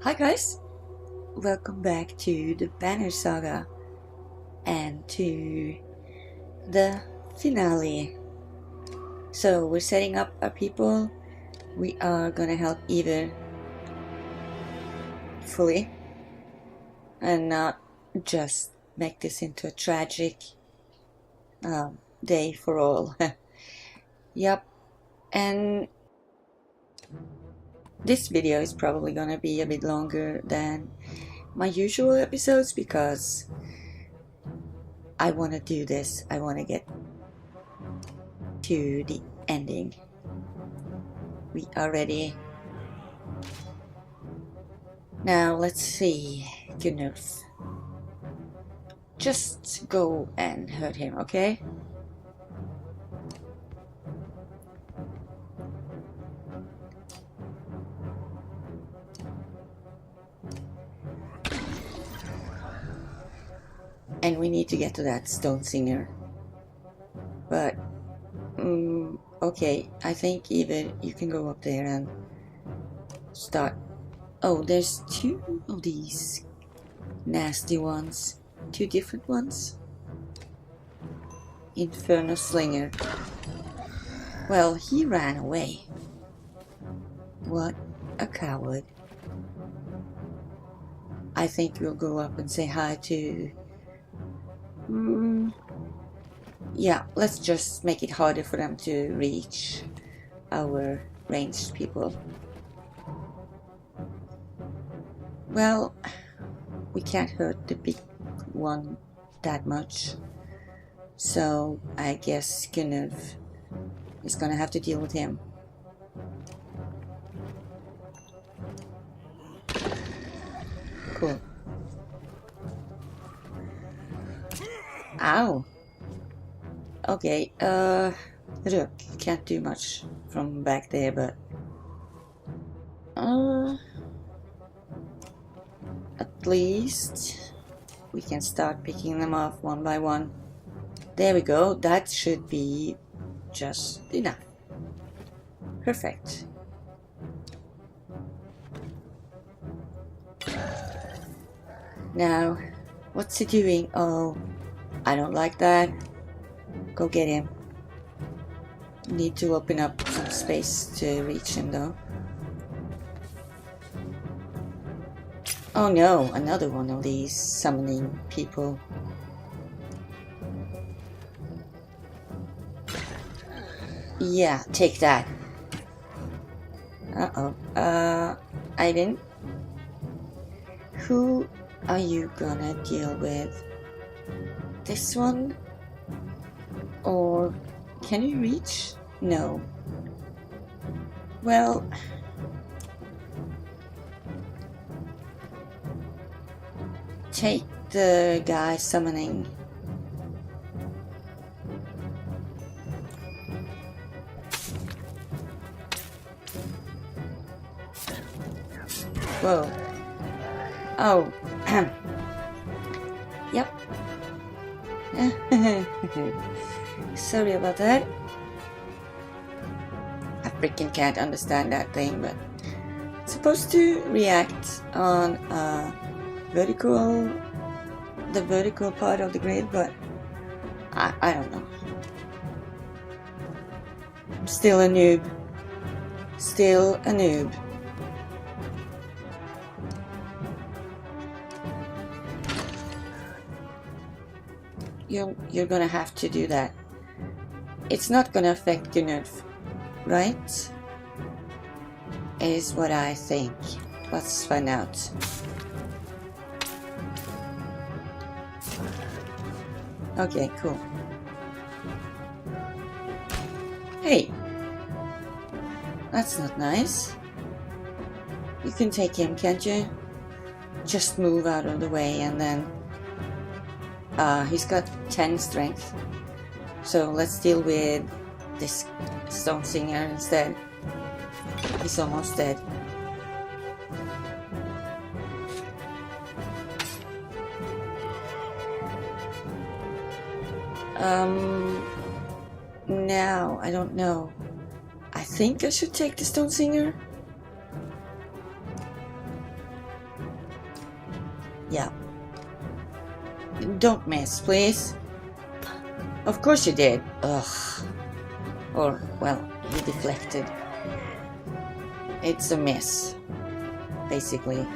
Hi guys, welcome back to the Banner Saga and to the finale. So we're setting up our people. We are gonna help Eva fully and not just make this into a tragic day for all. Yep, and this video is probably gonna be a bit longer than my usual episodes because I want to do this. I want to get to the ending. We are ready. Now let's see. Goodness. Just go and hurt him, okay? And we need to get to that stone singer. But, okay, I think even you can go up there and start. Oh, there's two of these nasty ones. Two different ones. Inferno Slinger. Well, he ran away. What a coward. I think we'll go up and say hi to... yeah, let's just make it harder for them to reach our ranged people. Well, we can't hurt the big one that much, so I guess Gunnulf is gonna have to deal with him. Cool. Ow! Okay, look, can't do much from back there, but at least we can start picking them off one by one. There we go, that should be just enough. Perfect. Now, what's he doing? Oh, I don't like that. Go get him. Need to open up some space to reach him though. Oh no, another one of these summoning people. Yeah, take that. Ivan, who are you gonna deal with? This one? Or can you reach? No. Well, take the guy summoning. Whoa. Oh. Yep. Sorry about that. I freaking can't understand that thing, but it's supposed to react on the vertical part of the grid, but I don't know. I'm still a noob. Still a noob. You're gonna have to do that. It's not gonna affect Gunnulf, right? Is what I think. Let's find out. Okay, cool. Hey! That's not nice. You can take him, can't you? Just move out of the way and then... he's got 10 strength. So let's deal with this stone singer instead. He's almost dead. Now, I don't know. I think I should take the stone singer. Yeah. Don't miss, please. Of course you did. Ugh. Or, well, you deflected. It's a miss, basically.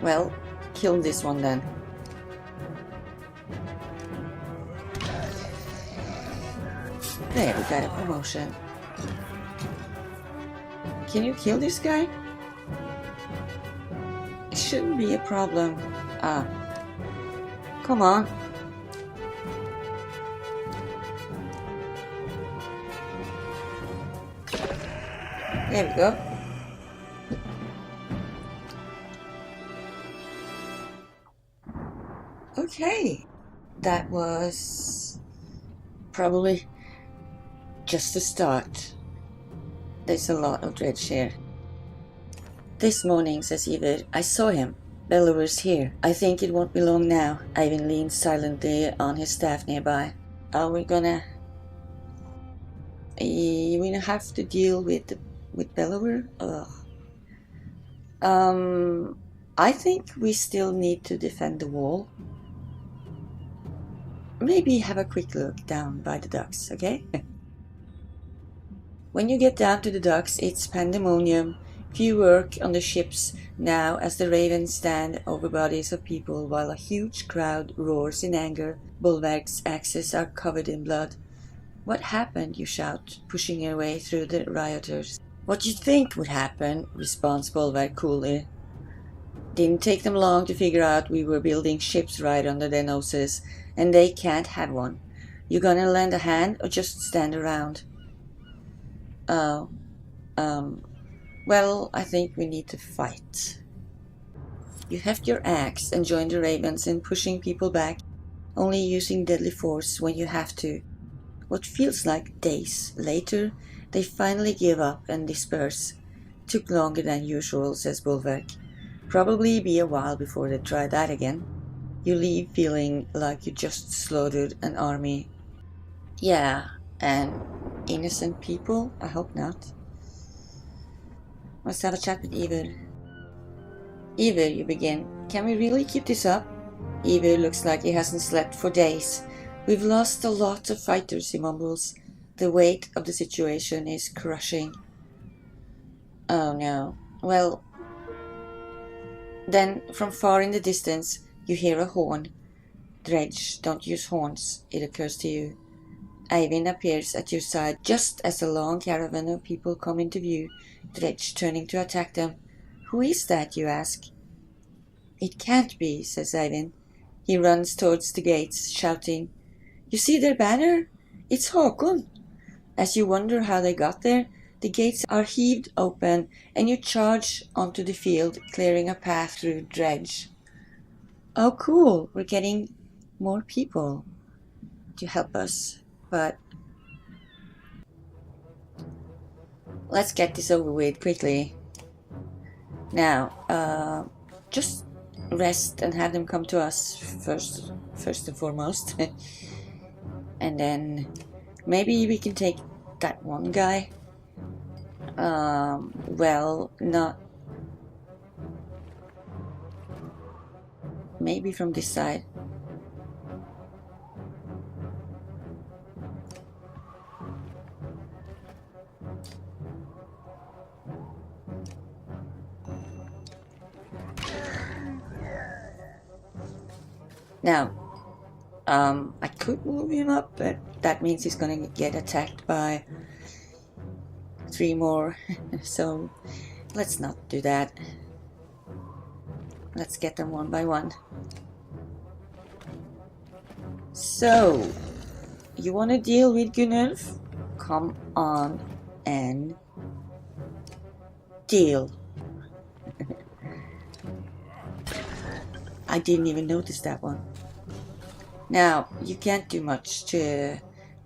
Well, kill this one then. There, we got a promotion. Can you kill this guy? It shouldn't be a problem. Ah. Come on. There we go. Okay. That was probably just the start. There's a lot of dredge here. This morning, says Iver, I saw him. Bellower's here. I think it won't be long now. Ivan leaned silently on his staff nearby. Are we gonna... we have to deal with Bellower? Ugh. I think we still need to defend the wall. Maybe have a quick look down by the docks, okay? When you get down to the docks, it's pandemonium. Few work on the ships now as the ravens stand over bodies of people while a huge crowd roars in anger. Bulwark's axes are covered in blood. What happened, you shout, pushing your way through the rioters. What you think would happen, responds Bulwark coolly. Didn't take them long to figure out we were building ships right under their noses, and they can't have one. You gonna lend a hand or just stand around? Oh, well, I think we need to fight. You heft your axe and join the ravens in pushing people back, only using deadly force when you have to. What feels like days later, they finally give up and disperse. Took longer than usual, says Bulwark. Probably be a while before they try that again. You leave feeling like you just slaughtered an army. Yeah, and innocent people? I hope not. Let's have a chat with Iver. Iver, you begin. Can we really keep this up? Iver looks like he hasn't slept for days. We've lost a lot of fighters, he mumbles. The weight of the situation is crushing. Oh no. Well, then from far in the distance you hear a horn. Dredge, don't use horns, it occurs to you. Ivan appears at your side just as a long caravan of people come into view, Dredge turning to attack them. Who is that, you ask? It can't be, says Ivan. He runs towards the gates, shouting, You see their banner? It's Håkon. As you wonder how they got there, the gates are heaved open and you charge onto the field, clearing a path through dredge. Oh cool, we're getting more people to help us. But let's get this over with quickly. Now, just rest and have them come to us first and foremost. And then maybe we can take that one guy. Well, not... Maybe from this side. Now, I could move him up, but that means he's gonna get attacked by 3 more, so let's not do that. Let's get them one by one. So, you wanna deal with Gunnulf? Come on and deal. I didn't even notice that one. Now, you can't do much to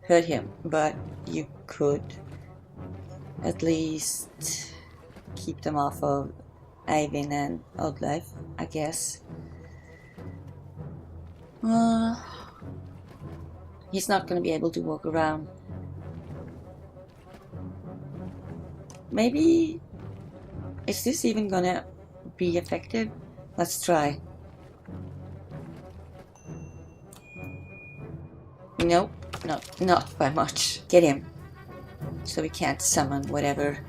hurt him, but you could at least keep them off of Ivan and Oddlife, I guess. He's not gonna be able to walk around. Maybe... Is this even gonna be effective? Let's try. Nope, not by much. Get him. So we can't summon whatever.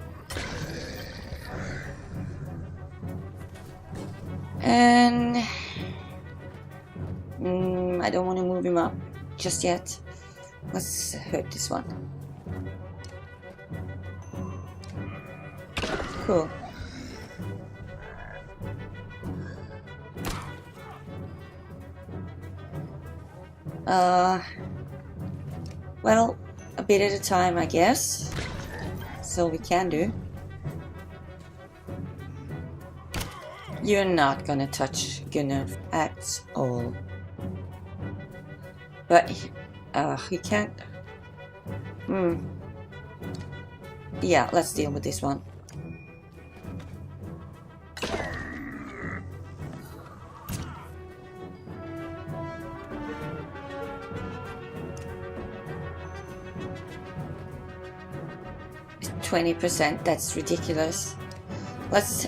And I don't want to move him up just yet. Let's hurt this one. Cool. Well, a bit at a time, I guess. That's all we can do. You're not gonna touch Gunnar at all. But, he can't... Yeah, let's deal with this one. %, that's ridiculous. Let's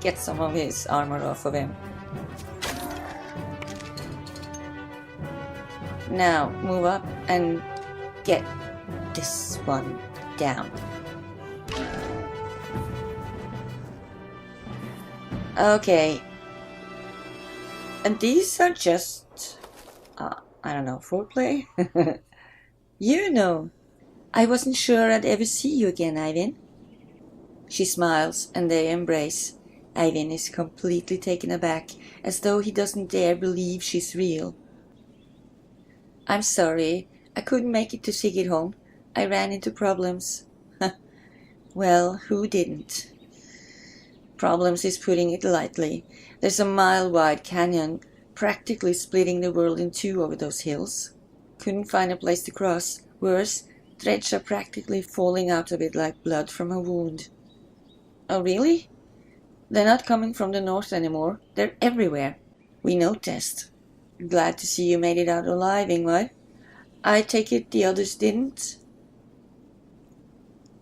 get some of his armor off of him. Now, move up and get this one down. Okay. And these are just, I don't know, foreplay? You know. I wasn't sure I'd ever see you again, Ivan. She smiles, and they embrace. Ivan is completely taken aback, as though he doesn't dare believe she's real. I'm sorry, I couldn't make it to Sigurd home. I ran into problems. Well, who didn't? Problems is putting it lightly. There's a mile-wide canyon, practically splitting the world in two over those hills. Couldn't find a place to cross. Worse, dredge are practically falling out of it like blood from a wound. Oh, really? They're not coming from the north anymore. They're everywhere. We noticed. Glad to see you made it out alive, Ingvar. I take it the others didn't?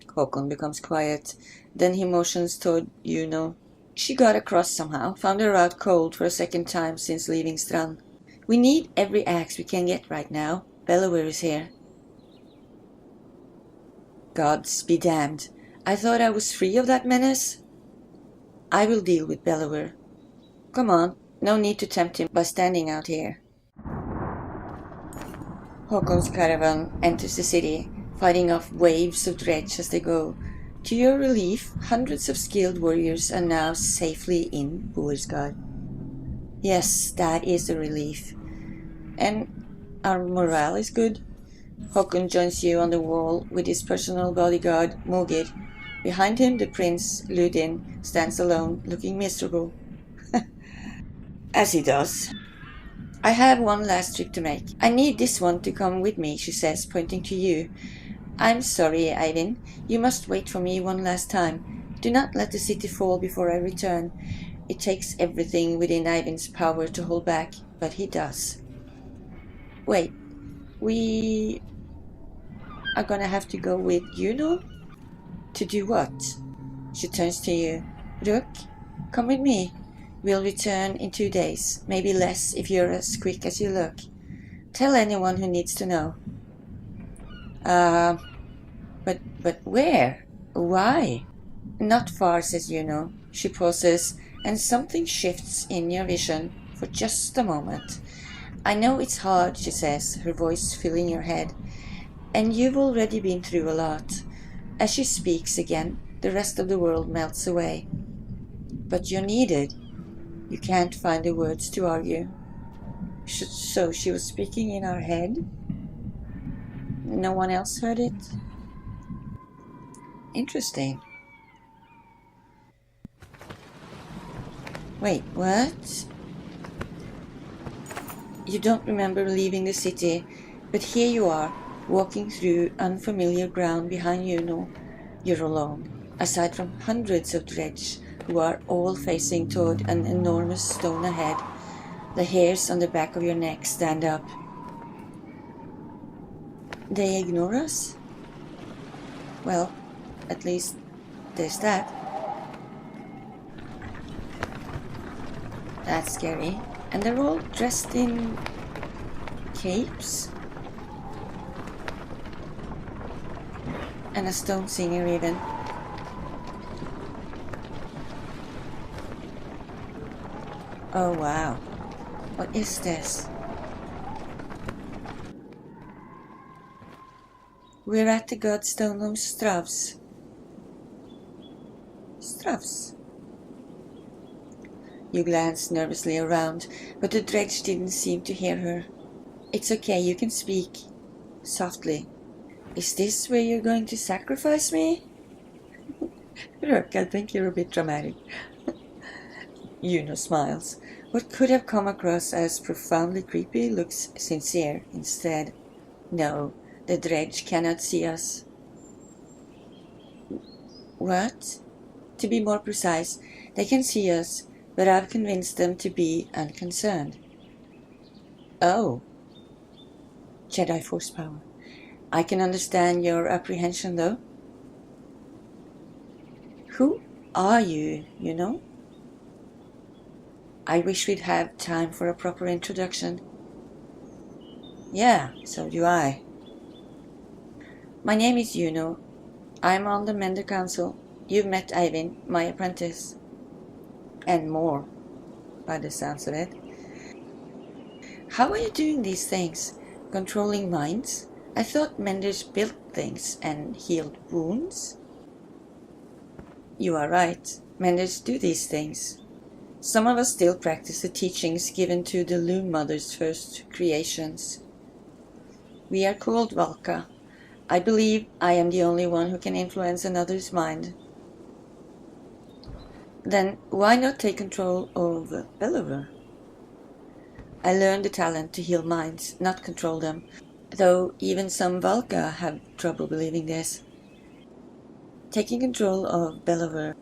Håkon becomes quiet. Then he motions toward Juno. She got across somehow, found her out cold for a second time since leaving Strand. We need every axe we can get right now. Bellower is here. Gods be damned. I thought I was free of that menace. I will deal with Bellower. Come on, no need to tempt him by standing out here. Håkon's caravan enters the city, fighting off waves of dredge as they go. To your relief, hundreds of skilled warriors are now safely in Boersgard. Yes, that is a relief. And our morale is good. Håkon joins you on the wall with his personal bodyguard, Mogir. Behind him, the prince, Ludin, stands alone, looking miserable. As he does. I have one last trip to make. I need this one to come with me, she says, pointing to you. I'm sorry, Ivan. You must wait for me one last time. Do not let the city fall before I return. It takes everything within Ivan's power to hold back, but he does. Wait, we are gonna have to go with Juno? To do what? She turns to you. Rook, come with me. We'll return in 2 days, maybe less if you're as quick as you look. Tell anyone who needs to know. But where? Why? Not far, says Juno. She pauses, and something shifts in your vision for just a moment. I know it's hard, she says, her voice filling your head. And you've already been through a lot. As she speaks again, the rest of the world melts away. But you're needed. You can't find the words to argue. So she was speaking in our head? No one else heard it? Interesting. Wait, what? You don't remember leaving the city, but here you are, walking through unfamiliar ground behind Juno. You're alone, aside from hundreds of dredge who are all facing toward an enormous stone ahead. The hairs on the back of your neck stand up. They ignore us? Well, at least there's that. That's scary. And they're all dressed in capes. And a stone singer even. Oh wow. What is this? We're at the godstone of Stravs. Stravs. You glanced nervously around, but the dredge didn't seem to hear her. It's okay, you can speak. Softly. Is this where you're going to sacrifice me? Look, I think you're a bit dramatic. Yuno smiles. What could have come across as profoundly creepy looks sincere instead. No, the dredge cannot see us. What? To be more precise, they can see us, but I've convinced them to be unconcerned. Oh. Jedi Force power. I can understand your apprehension, though. Who are you, you know? I wish we'd have time for a proper introduction. Yeah, so do I. My name is Yuno. I'm on the Mender Council. You've met Eivind, my apprentice. And more, by the sounds of it. How are you doing these things? Controlling minds? I thought Menders built things and healed wounds. You are right. Menders do these things. Some of us still practice the teachings given to the Loom Mother's first creations. We are called Valka. I believe I am the only one who can influence another's mind. Then why not take control of Bellower? I learned the talent to heal minds, not control them, though even some Valka have trouble believing this. Taking control of Bellower.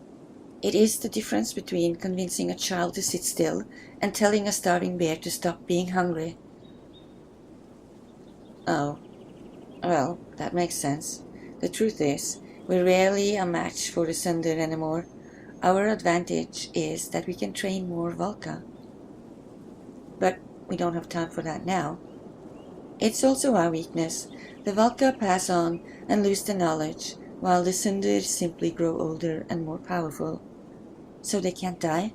It is the difference between convincing a child to sit still and telling a starving bear to stop being hungry. Oh, well, that makes sense. The truth is, we're rarely a match for the Sunder anymore. Our advantage is that we can train more Valka. But we don't have time for that now. It's also our weakness. The Valka pass on and lose the knowledge, while the Sunders simply grow older and more powerful. So they can't die?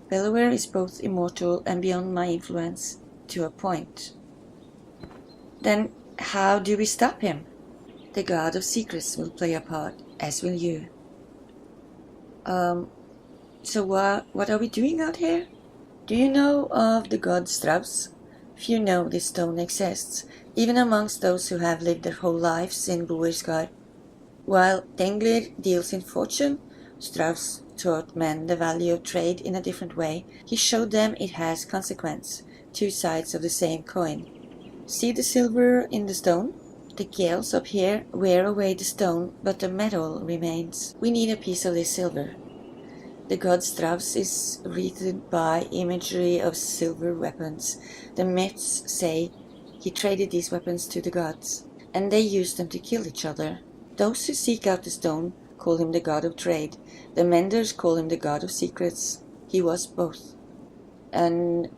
Bellower is both immortal and beyond my influence, to a point. Then how do we stop him? The God of Secrets will play a part, as will you. So what are we doing out here? Do you know of the god Stravs? Few know this stone exists, even amongst those who have lived their whole lives in Boersgard. While Denglir deals in fortune, Stravs taught men the value of trade in a different way. He showed them it has consequence, two sides of the same coin. See the silver in the stone? The gales up here wear away the stone, but the metal remains. We need a piece of this silver. The god Stravs is wreathed by imagery of silver weapons. The myths say he traded these weapons to the gods, and they used them to kill each other. Those who seek out the stone call him the god of trade. The Menders call him the god of secrets. He was both. And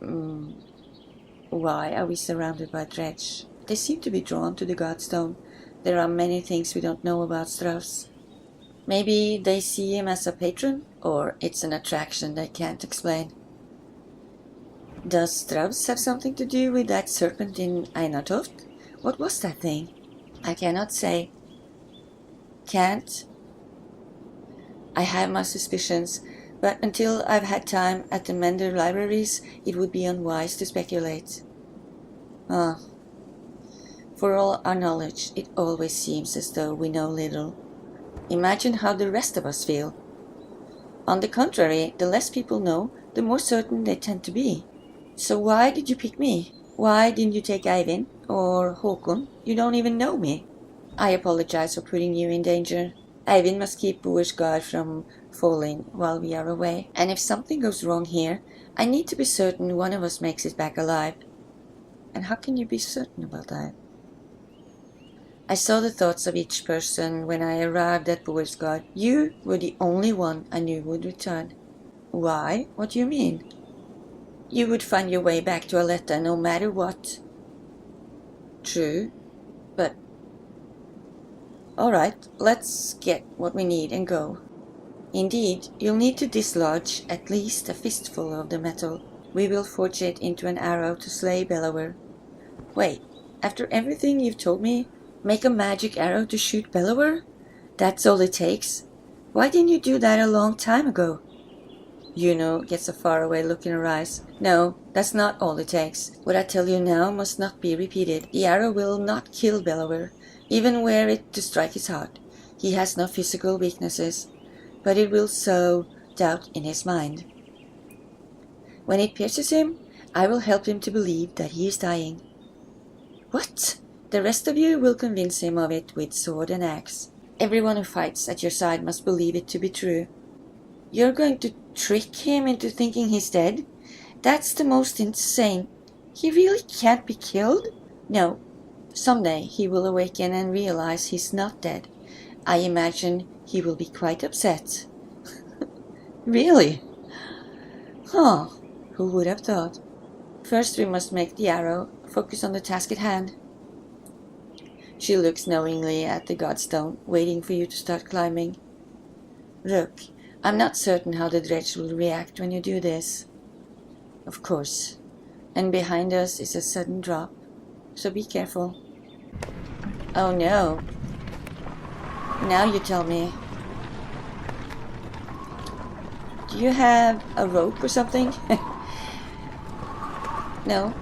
why are we surrounded by dredge? They seem to be drawn to the godstone. There are many things we don't know about Stravs. Maybe they see him as a patron, or it's an attraction they can't explain. Does Stravs have something to do with that serpent in Einartoft? What was that thing? I cannot say. Can't? I have my suspicions, but until I've had time at the Mender libraries, it would be unwise to speculate. For all our knowledge, it always seems as though we know little. Imagine how the rest of us feel. On the contrary, the less people know, the more certain they tend to be. So why did you pick me? Why didn't you take Eivind or Håkon? You don't even know me. I apologize for putting you in danger. Eivind must keep Boersgard from falling while we are away. And if something goes wrong here, I need to be certain one of us makes it back alive. And how can you be certain about that? I saw the thoughts of each person when I arrived at Boersgard. You were the only one I knew would return. Why? What do you mean? You would find your way back to Aletta no matter what. True, but... Alright, let's get what we need and go. Indeed, you'll need to dislodge at least a fistful of the metal. We will forge it into an arrow to slay Bellower. Wait, after everything you've told me, make a magic arrow to shoot Bellower? That's all it takes? Why didn't you do that a long time ago? Yuno gets a faraway look in her eyes. No, that's not all it takes. What I tell you now must not be repeated. The arrow will not kill Bellower, even were it to strike his heart. He has no physical weaknesses, but it will sow doubt in his mind. When it pierces him, I will help him to believe that he is dying. What? The rest of you will convince him of it with sword and axe. Everyone who fights at your side must believe it to be true. You're going to trick him into thinking he's dead? That's the most insane. He really can't be killed? No. Someday he will awaken and realize he's not dead. I imagine he will be quite upset. Really? Huh. Who would have thought? First we must make the arrow. Focus on the task at hand. She looks knowingly at the godstone, waiting for you to start climbing. Look, I'm not certain how the dredge will react when you do this. Of course. And behind us is a sudden drop, so be careful. Oh no. Now you tell me. Do you have a rope or something? No.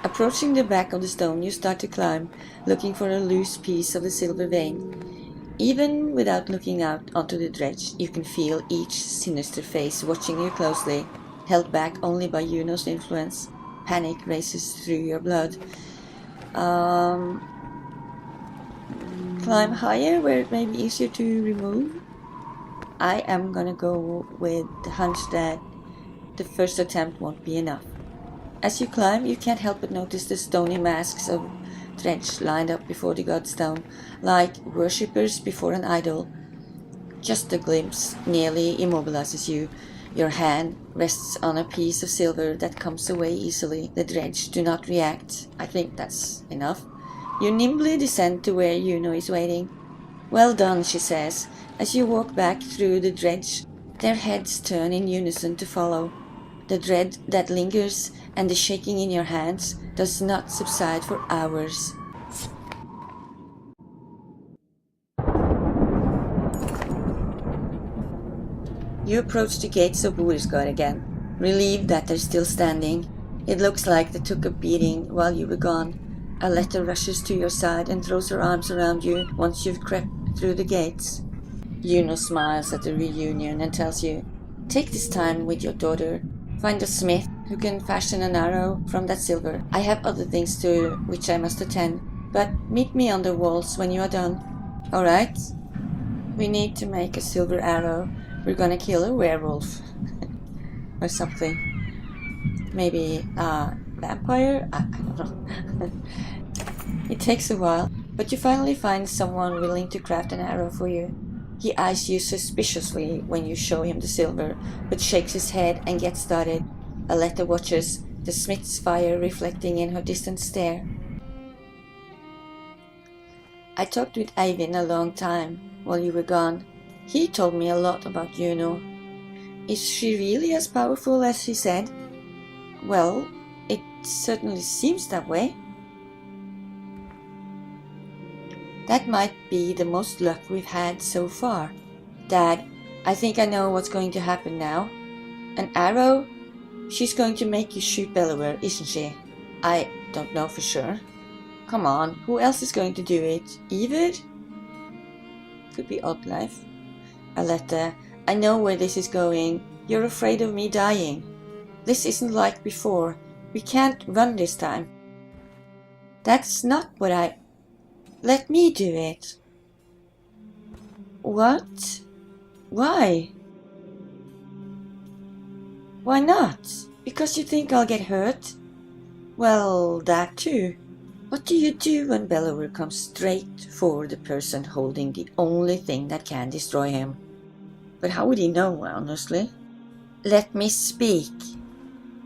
Approaching the back of the stone, you start to climb, looking for a loose piece of the silver vein. Even without looking out onto the dredge, you can feel each sinister face watching you closely, held back only by Yuno's influence. Panic races through your blood. Climb higher where it may be easier to remove. I am gonna go with the hunch that the first attempt won't be enough. As you climb, you can't help but notice the stony masks of dredge lined up before the godstone, like worshippers before an idol. Just a glimpse nearly immobilizes you. Your hand rests on a piece of silver that comes away easily. The dredge do not react. I think that's enough. You nimbly descend to where Yuno is waiting. Well done, she says, as you walk back through the dredge. Their heads turn in unison to follow. The dread that lingers and the shaking in your hands does not subside for hours. You approach the gates of Boersgard again, relieved that they're still standing. It looks like they took a beating while you were gone. Aletta rushes to your side and throws her arms around you once you've crept through the gates. Yuno smiles at the reunion and tells you, take this time with your daughter. Find a smith who can fashion an arrow from that silver. I have other things to which I must attend, but meet me on the walls when you are done. Alright? We need to make a silver arrow. We're gonna kill a werewolf. Or something. Maybe a vampire? I don't know. It takes a while, but you finally find someone willing to craft an arrow for you. He eyes you suspiciously when you show him the silver, but shakes his head and gets started. Aletta watches, the smith's fire reflecting in her distant stare. I talked with Eivind a long time while you were gone. He told me a lot about Yuno. Is she really as powerful as he said? Well, it certainly seems that way. That might be the most luck we've had so far. Dad, I think I know what's going to happen now. An arrow? She's going to make you shoot Bellower, isn't she? I don't know for sure. Come on, who else is going to do it? Eved? Could be Oddlife. Aletta, I know where this is going. You're afraid of me dying. This isn't like before. We can't run this time. That's not what I... Let me do it. What? Why? Why not? Because you think I'll get hurt? Well, that too. What do you do when Bellower comes straight for the person holding the only thing that can destroy him? But how would he know, honestly? Let me speak.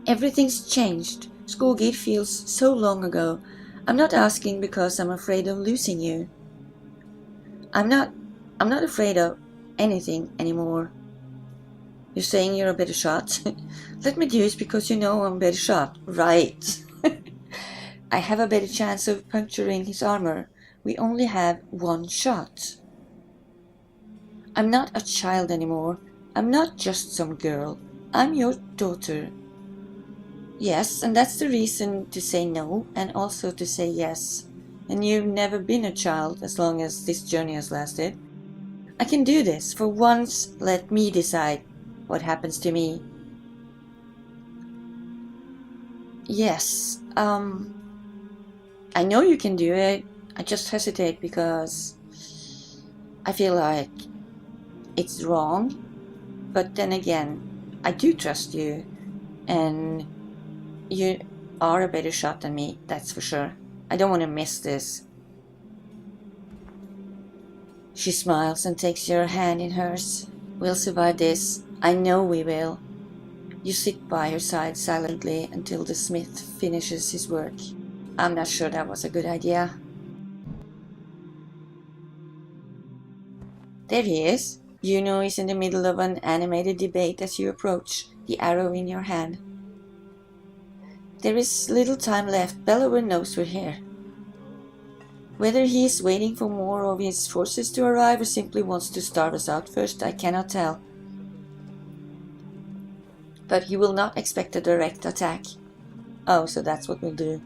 Everything's changed. Schoolgate feels so long ago. I'm not asking because I'm afraid of losing you. I'm not afraid of anything anymore. You're saying you're a better shot? Let me do it because you know I'm a better shot. Right. I have a better chance of puncturing his armor. We only have one shot. I'm not a child anymore. I'm not just some girl. I'm your daughter. Yes, and that's the reason to say no and also to say yes. And you've never been a child as long as this journey has lasted. I can do this. For once, let me decide what happens to me. Yes, I know you can do it. I just hesitate because I feel like it's wrong. But then again, I do trust you, and you are a better shot than me, that's for sure. I don't want to miss this. She smiles and takes your hand in hers. We'll survive this. I know we will. You sit by her side silently until the smith finishes his work. I'm not sure that was a good idea. There he is. Juno is in the middle of an animated debate as you approach, the arrow in your hand. There is little time left. Bellower knows we're here. Whether he is waiting for more of his forces to arrive or simply wants to starve us out first, I cannot tell. But he will not expect a direct attack. Oh, so that's what we'll do.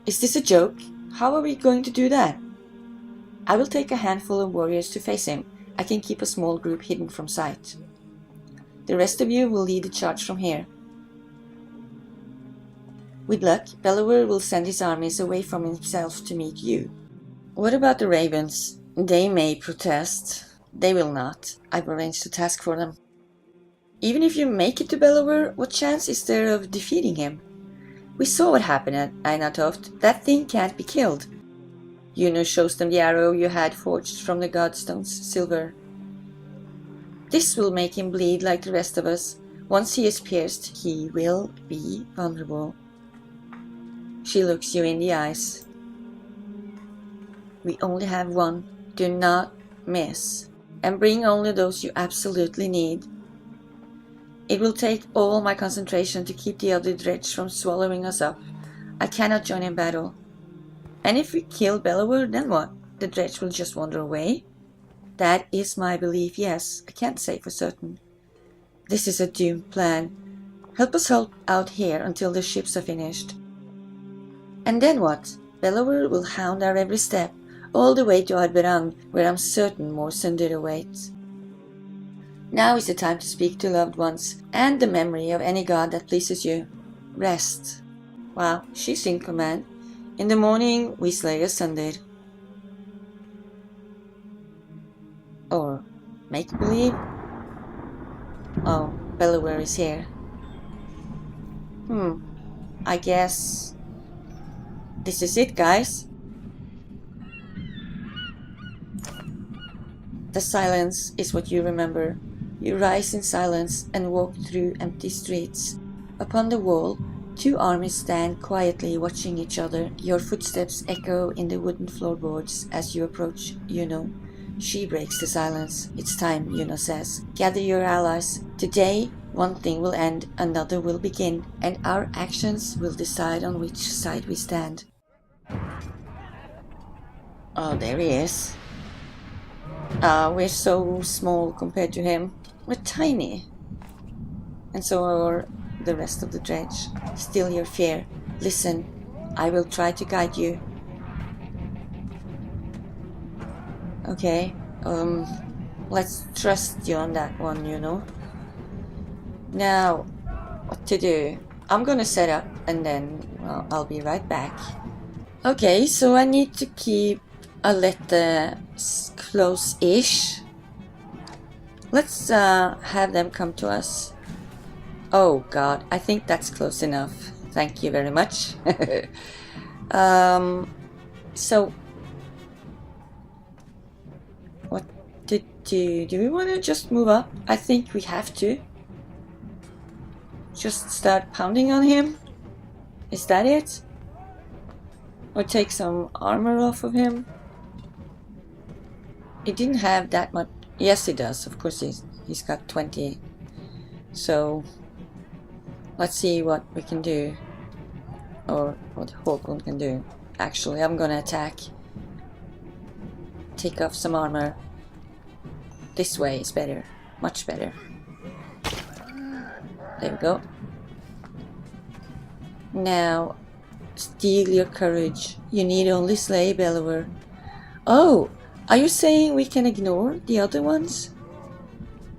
Is this a joke? How are we going to do that? I will take a handful of warriors to face him. I can keep a small group hidden from sight. The rest of you will lead the charge from here. With luck, Bellower will send his armies away from himself to meet you. What about the ravens? They may protest. They will not. I've arranged a task for them. Even if you make it to Bellower, what chance is there of defeating him? We saw what happened at Einatoft. That thing can't be killed. Juno shows them the arrow you had forged from the godstone's silver. This will make him bleed like the rest of us. Once he is pierced, he will be vulnerable. She looks you in the eyes. We only have one. Do not miss. And bring only those you absolutely need. It will take all my concentration to keep the other dredge from swallowing us up. I cannot join in battle. And if we kill Bellower, then what? The dredge will just wander away? That is my belief, yes. I can't say for certain. This is a doomed plan. Help us hold out here until the ships are finished. And then what? Bellower will hound our every step, all the way to Arberang, where I'm certain more Sundir awaits. Now is the time to speak to loved ones, and the memory of any god that pleases you. Rest. Wow, she's in command. In the morning, we slay a Sundir. Or make believe? Oh, Bellower is here. I guess this is it, guys. The silence is what you remember. You rise in silence and walk through empty streets. Upon the wall, two armies stand quietly watching each other. Your footsteps echo in the wooden floorboards as you approach Juno. She breaks the silence. It's time, Juno says. Gather your allies. Today, one thing will end, another will begin, and our actions will decide on which side we stand. Oh, there he is. We're so small compared to him. We're tiny. And so are the rest of the dredge. Still your fear. Listen, I will try to guide you. Okay, let's trust you on that one, you know. Now, what to do? I'm gonna set up and then, well, I'll be right back. Okay, so I need to keep a letter close-ish. Let's have them come to us. Oh god, I think that's close enough. Thank you very much. So what to do we want to just move up? I think we have to. Just start pounding on him? Is that it? Or take some armor off of him? He didn't have that much. Yes, he does. Of course, he's got 20. So let's see what we can do, or what Håkon can do. Actually, I'm gonna attack. Take off some armor. This way is better, much better. There we go. Now, steel your courage. You need only slay Bellower. Oh, are you saying we can ignore the other ones?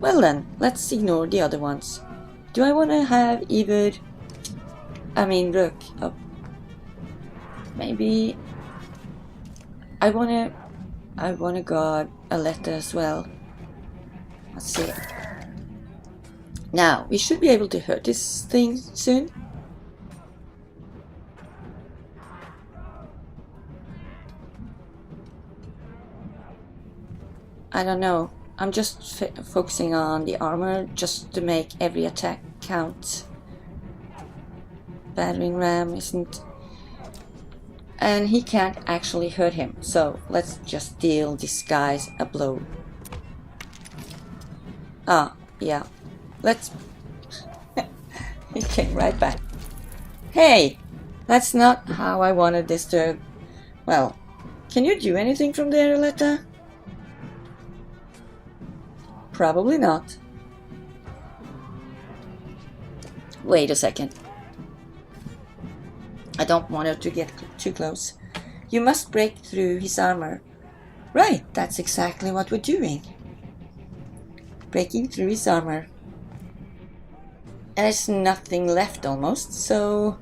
Well then, let's ignore the other ones. Do I want to have Rook up? Maybe I wanna guard Aletta as well. Let's see. Now, we should be able to hurt this thing soon. I don't know. I'm just focusing on the armor just to make every attack count. Battering ram isn't... And he can't actually hurt him, so let's just deal this guy a blow. Ah, yeah. Let's... He came right back. Hey! That's not how I wanted this to... Well, can you do anything from there, Aletta? Probably not. Wait a second. I don't want her to get too close. You must break through his armor. Right, that's exactly what we're doing. Breaking through his armor. And there's nothing left almost, so...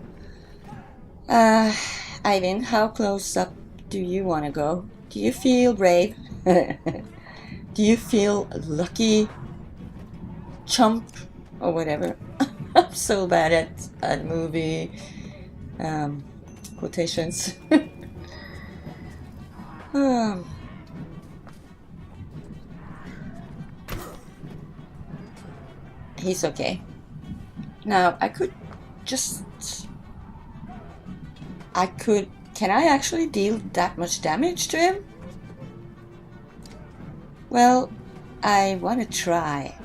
Ivan, how close up do you want to go? Do you feel brave? Do you feel lucky? Chump? Or whatever. I'm so bad at movie quotations. He's okay. Now, can I actually deal that much damage to him? Well, I want to try.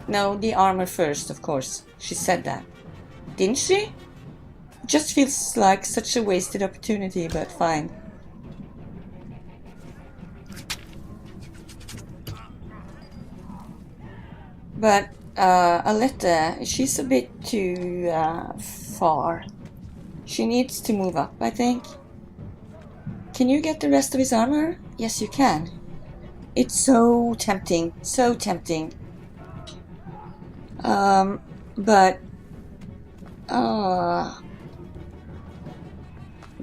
No, the armor first, of course. She said that. Didn't she? It just feels like such a wasted opportunity, but fine. But, Aletta, she's a bit too, far. She needs to move up, I think. Can you get the rest of his armor? Yes, you can. It's so tempting. So tempting. But...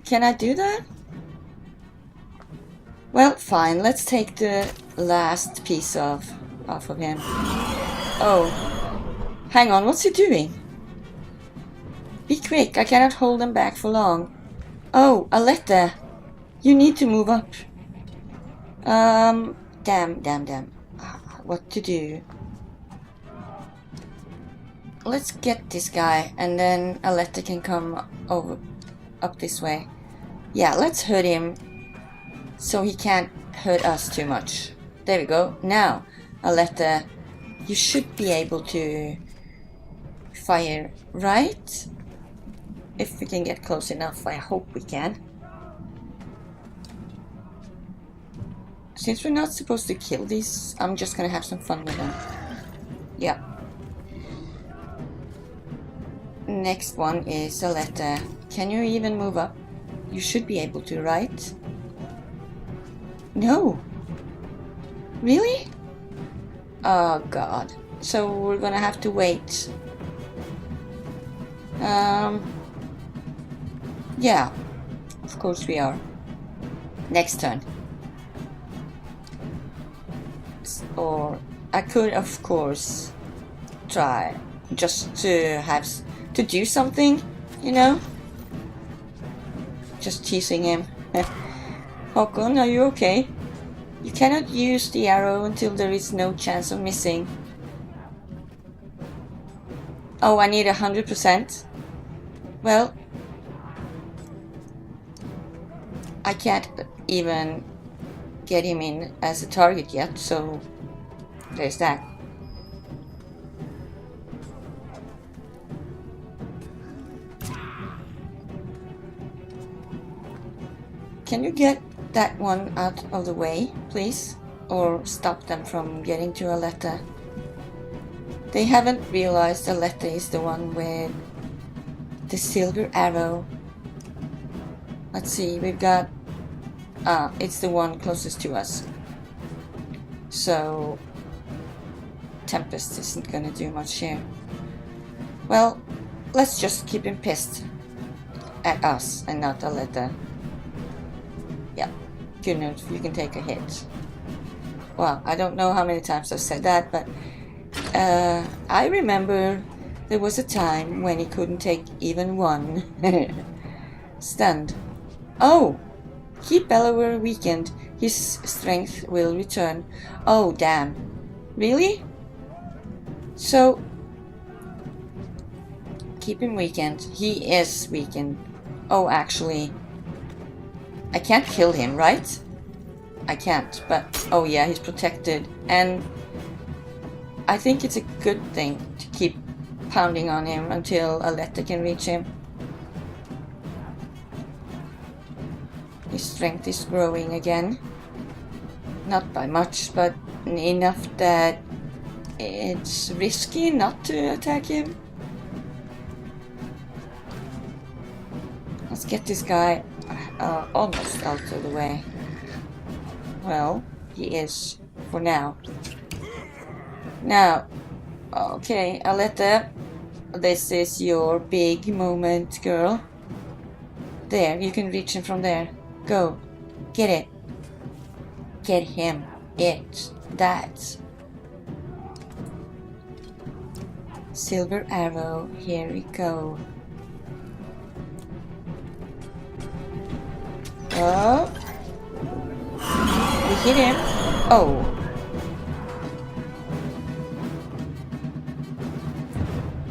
can I do that? Well, fine. Let's take the last piece off of him. Oh. Hang on, what's he doing? Be quick, I cannot hold him back for long. Oh, Aletta. You need to move up. Damn. What to do? Let's get this guy, and then Aletta can come up this way. Yeah, let's hurt him so he can't hurt us too much. There we go. Now, Aletta, you should be able to fire, right? If we can get close enough, I hope we can. Since we're not supposed to kill these, I'm just gonna have some fun with them. Yeah. Next one is Aletta. Can you even move up? You should be able to, right? No. Really? Oh god. So we're gonna have to wait. Yeah. Of course we are. Next turn. Or I could, of course, try just to do something, you know? Just teasing him. Håkon, are you okay? You cannot use the arrow until there is no chance of missing. Oh, I need 100%. Well, I can't even get him in as a target yet, so there's that. Can you get that one out of the way, please? Or stop them from getting to Aletta? They haven't realized Aletta is the one with the silver arrow. Let's see, we've got... it's the one closest to us. So... Tempest isn't gonna do much here. Well, let's just keep him pissed at us and not Aletta. Yeah, good news, you can take a hit. Well, I don't know how many times I've said that, but I remember there was a time when he couldn't take even one. Stunned. Oh! Keep Bellower weakened. His strength will return. Oh, damn. Really? So... keep him weakened. He is weakened. Oh, actually... I can't kill him, right? I can't, but... oh yeah, he's protected. And... I think it's a good thing to keep pounding on him until Aletta can reach him. His strength is growing again. Not by much, but enough that it's risky not to attack him. Let's get this guy almost out of the way. Well, he is for now. Now, okay, Aletta, this is your big moment, girl. There, you can reach him from there. Go, get it. Get him. It. That. Silver arrow, here we go. Oh. We hit him. Oh.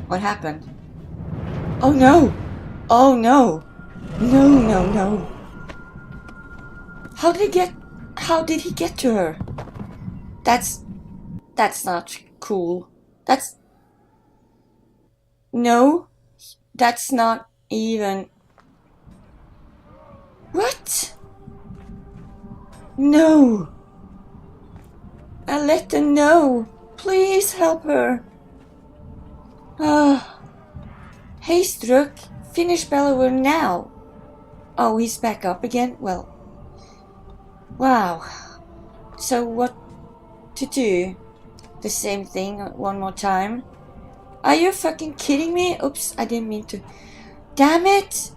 What happened? Oh no! Oh no! No, no, no. How did he get to her? That's not cool. No, that's not even... What? No. Aletta, no. Please help her. Hey, Strook, finish Bellower now. Oh, he's back up again? Well, wow. So what to do? The same thing one more time? Are you fucking kidding me? Oops, I didn't mean to. Damn it!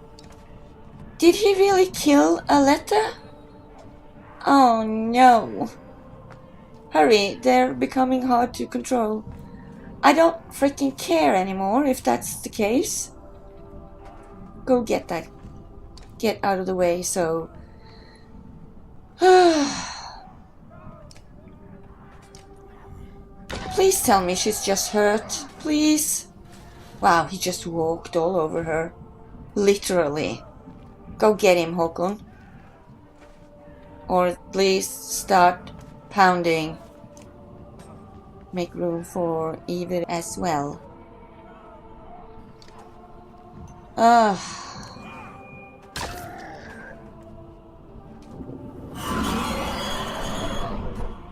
Did he really kill Aletta? Oh no. Hurry, they're becoming hard to control. I don't freaking care anymore if that's the case. Go get that. Get out of the way, so... Please tell me she's just hurt. Please. Wow, he just walked all over her. Literally. Go get him, Håkon. Or at least start pounding. Make room for Evil as well.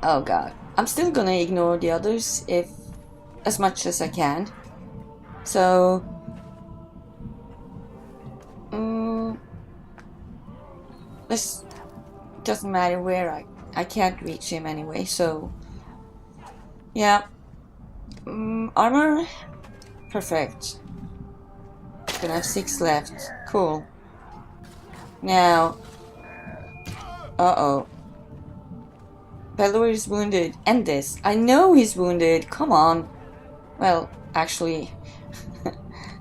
Oh god. I'm still gonna ignore the others as much as I can. So this doesn't matter where I can't reach him anyway, so yeah. Armor? Perfect. Gonna have 6 left. Cool. Now uh-oh. Bellower is wounded. End this. I know he's wounded. Come on. Well, actually,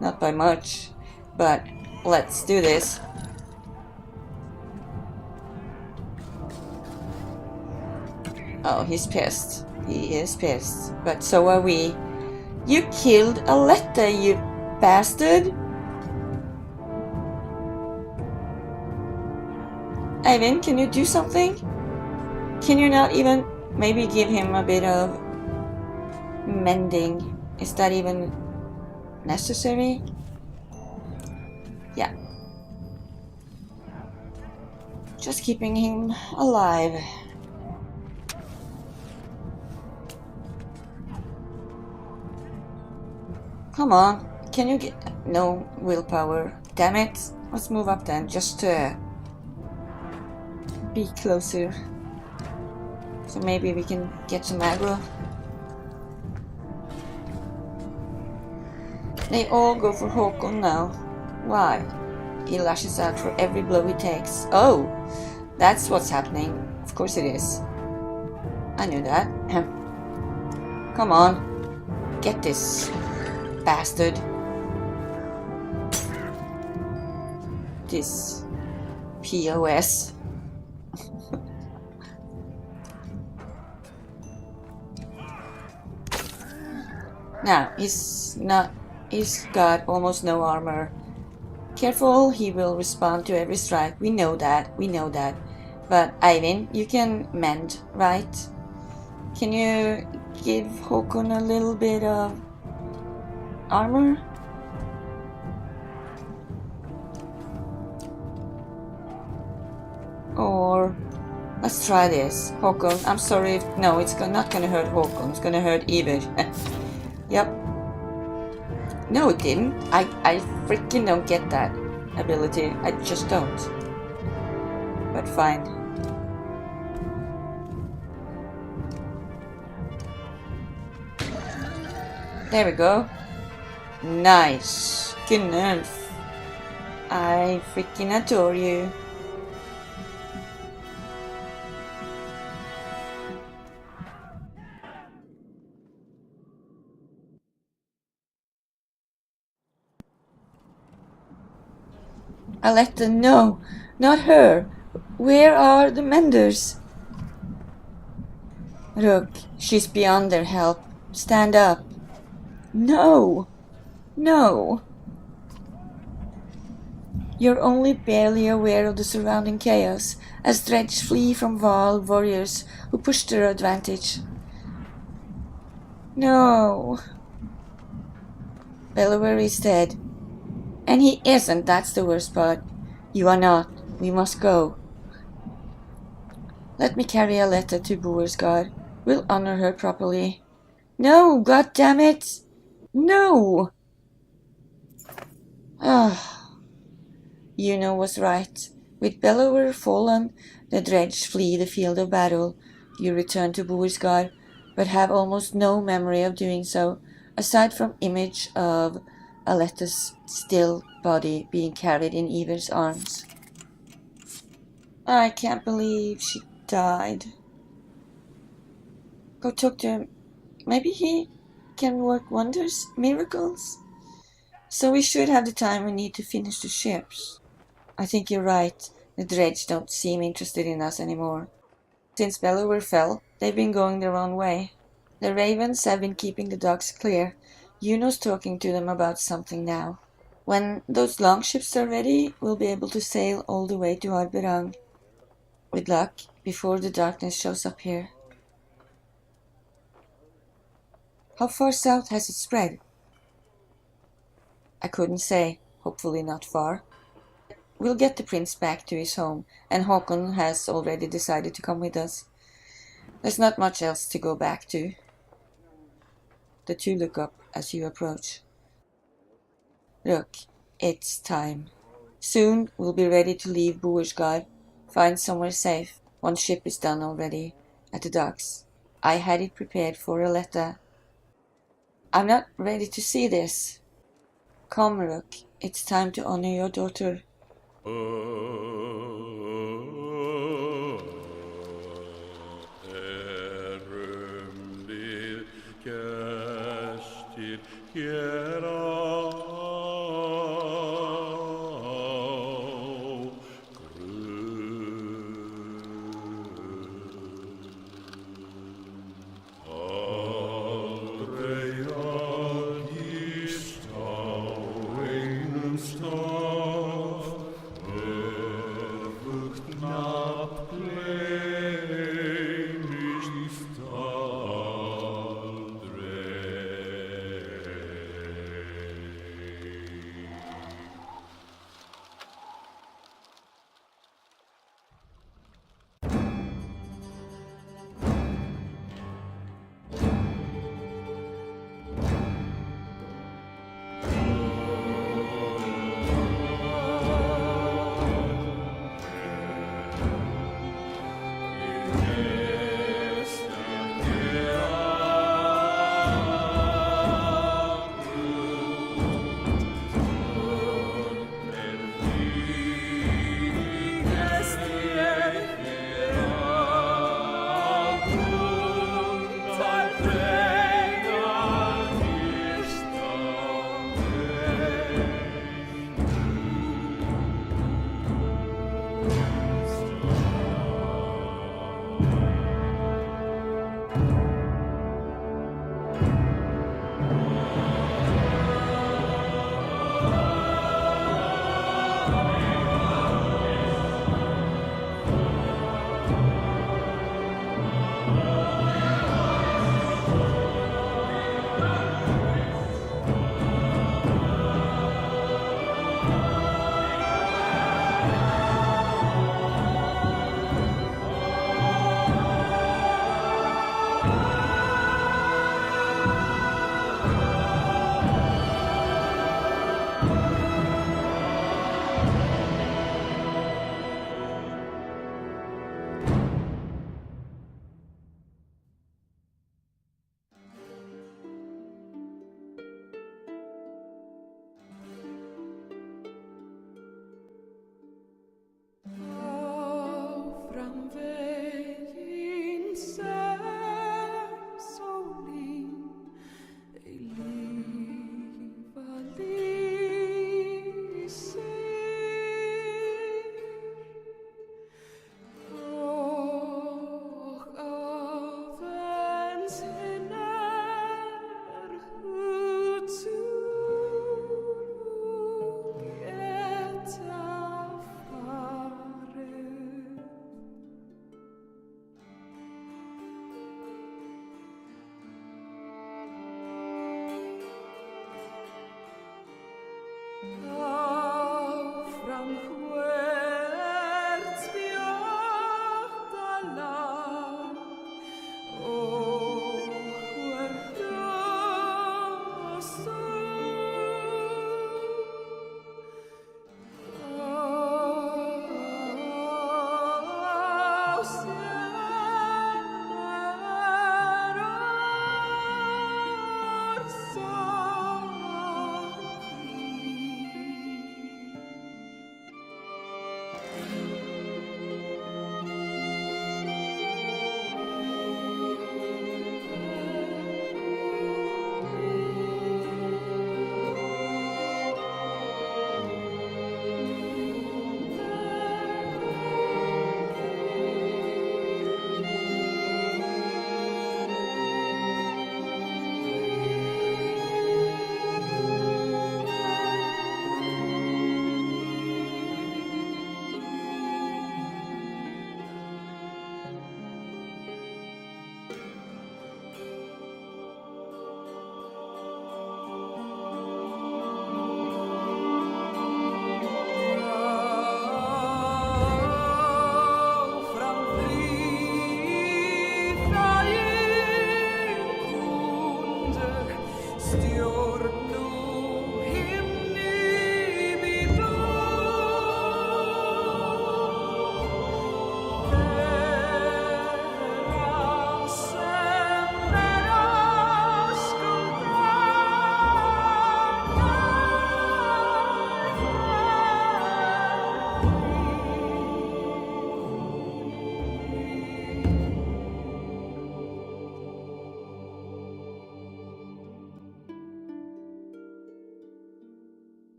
not by much. But let's do this. Oh, he's pissed. He is pissed. But so are we. You killed Aletta, you bastard! Ivan, can you do something? Can you not even maybe give him a bit of mending? Is that even necessary? Yeah. Just keeping him alive. Come on, can you get... No willpower. Damn it. Let's move up then, just to be closer. So maybe we can get some aggro. They all go for Håkon now. Why? He lashes out for every blow he takes. Oh, that's what's happening. Of course it is. I knew that. Come on. Get this bastard. This POS. Now, he's got almost no armor. Careful, he will respond to every strike. We know that. But Ivan, you can mend, right? Can you give Håkon a little bit of armor? Or let's try this. Håkon, I'm sorry. No, it's not gonna hurt Håkon. It's gonna hurt Iver. Yep. No, it didn't. I freaking don't get that ability. I just don't. But fine. There we go. Nice. Good nerf. I freaking adore you. Aletta, no, not her. Where are the menders? Look, she's beyond their help. Stand up. No, no. You're only barely aware of the surrounding chaos, as dredge flee from Val warriors who push their advantage. No. Bellower is dead. And he isn't, that's the worst part. You are not. We must go. Let me carry a letter to Boersgard. We'll honor her properly. No, god damn it! No! Ah, you know what's right. With Bellower fallen, the dredge flee the field of battle. You return to Boersgard, but have almost no memory of doing so, aside from image of Aletta's still body being carried in Iver's arms. I can't believe she died. Go talk to him. Maybe he can work wonders, miracles? So we should have the time we need to finish the ships. I think you're right. The dredge don't seem interested in us anymore. Since Bellower fell, they've been going their own way. The ravens have been keeping the docks clear. Juno's talking to them about something now. When those longships are ready, we'll be able to sail all the way to Arberang. With luck, before the darkness shows up here. How far south has it spread? I couldn't say. Hopefully not far. We'll get the prince back to his home, and Håkon has already decided to come with us. There's not much else to go back to. The two look up as you approach. Look, it's time. Soon we'll be ready to leave Boersgard, find somewhere safe. One ship is done already, at the docks. I had it prepared for Aletta. I'm not ready to see this. Come, Rook, it's time to honor your daughter.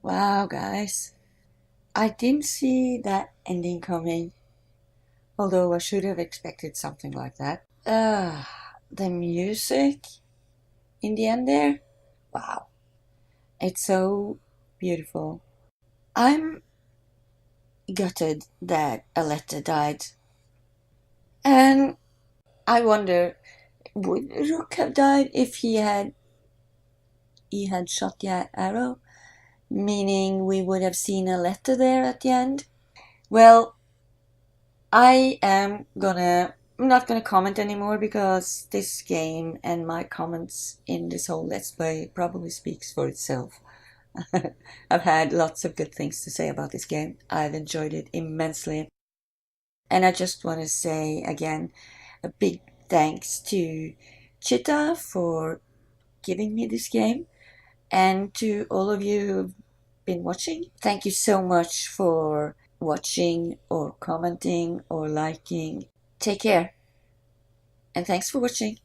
Wow, guys. I didn't see that ending coming, although I should have expected something like that. The music in the end there, wow, it's so beautiful. I'm gutted that Aletta died, and I wonder, would Rook have died if he had shot the arrow? Meaning we would have seen Aletta there at the end? Well, I'm not gonna comment anymore because this game and my comments in this whole Let's Play probably speaks for itself. I've had lots of good things to say about this game. I've enjoyed it immensely. And I just want to say again, a big thanks to Chitta for giving me this game, and to all of you who've been watching. Thank you so much for watching or commenting or liking. Take care, and thanks for watching.